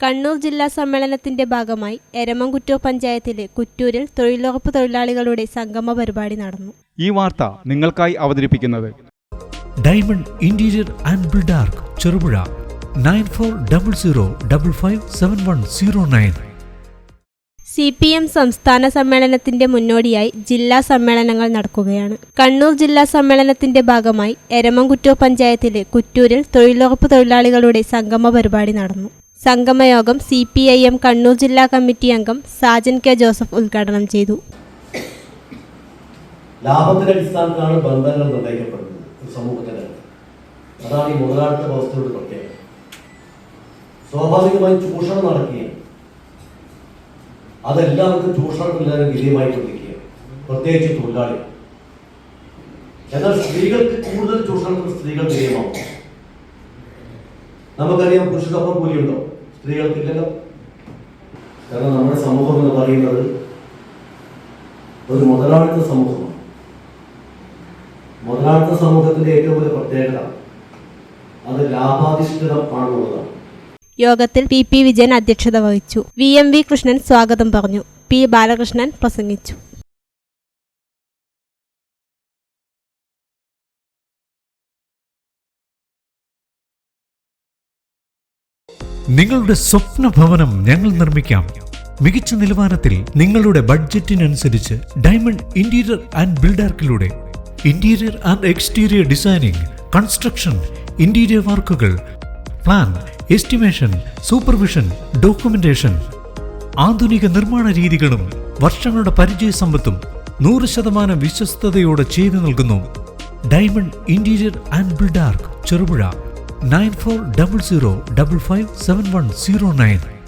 കണ്ണൂർ ജില്ലാ സമ്മേളനത്തിന്റെ ഭാഗമായി എരമംകുറ്റൂർ പഞ്ചായത്തിലെ കുറ്റൂരിൽ തൊഴിലുറപ്പ് തൊഴിലാളികളുടെ സംഗമ പരിപാടി നടന്നു. ഈ വാർത്ത നിങ്ങൾക്കായി അവതരിപ്പിക്കുന്നത് diamond interior and Buildark Cherupuzha 9400557109. CPM സംസ്ഥാന സമ്മേളനത്തിന്റെ മുന്നോടിയായി ജില്ലാ സമ്മേളനങ്ങൾ നടക്കുകയാണ്. കണ്ണൂർ ജില്ലാ സമ്മേളനത്തിന്റെ ഭാഗമായി എരമംകുറ്റൂർ പഞ്ചായത്തിലെ കുറ്റൂരിൽ തൊഴിലുറപ്പ് തൊഴിലാളികളുടെ സംഗമ പരിപാടി നടന്നു. സംഗമയോഗം CPIM കണ്ണൂർ ജില്ലാ കമ്മിറ്റി അംഗം സാജൻ കെ ജോസഫ് ഉദ്ഘാടനം ചെയ്തു. ലാഭത്തിന്റെ അടിസ്ഥാനത്തിലാണ് ബന്ധങ്ങൾ നിർണ്ണയിക്കപ്പെടുന്നത് സമൂഹത്തിന്റെ. അതാണ് ഈ മുതലാളിത്ത വ്യവസ്ഥയുടെ പ്രത്യേകത. സ്വാഭാവികമായി ചൂഷണം നടക്കുകയാണ്. അതെല്ലാവർക്കും ചൂഷണത്തില്ലാതെ വിധേയമായിക്കൊണ്ടിരിക്കുകയാണ്, പ്രത്യേകിച്ച് തൊഴിലാളികൾ. എന്നാൽ സ്ത്രീകൾക്ക് കൂടുതൽ ചൂഷണത്തിന് സ്ത്രീകൾ വിധേയമാവും. നമുക്കറിയാം, പുരുഷനൊപ്പം കൂലിയുണ്ടോ? സ്ത്രീകൾക്കില്ലല്ലോ. കാരണം നമ്മുടെ സമൂഹം എന്ന് പറയുന്നത് ഒരു മുതലാളിത്ത സമൂഹമാണ്. മുതലാളിത്ത സമൂഹത്തിന്റെ ഏറ്റവും വലിയ പ്രത്യേകത അത് ലാഭാധിഷ്ഠിതമാണെന്നുള്ളതാണ്. യോഗത്തിൽ PP വിജയൻ അധ്യക്ഷത വഹിച്ചു. VMV കൃഷ്ണൻ സ്വാഗതം പറഞ്ഞു. P ബാലകൃഷ്ണൻ പ്രസംഗിച്ചു. നിങ്ങളുടെ സ്വപ്ന ഭവനം ഞങ്ങൾ നിർമ്മിക്കാം. മികച്ച നിലവാരത്തിൽ നിങ്ങളുടെ ബഡ്ജറ്റിനനുസരിച്ച് ഡയമണ്ട് ഇന്റീരിയർ ആൻഡ് ബിൽഡാർക്കിലൂടെ interior and exterior designing, construction, interior വർക്കുകൾ, പ്ലാൻ, എസ്റ്റിമേഷൻ, സൂപ്പർവിഷൻ, ഡോക്യുമെന്റേഷൻ, ആധുനിക നിർമ്മാണ രീതികളും വർഷങ്ങളുടെ പരിചയസമ്പത്തും 100% വിശ്വസ്തയോടെ ചെയ്തു നൽകുന്നു. Diamond interior and Buildark Cherupuzha 9400557109.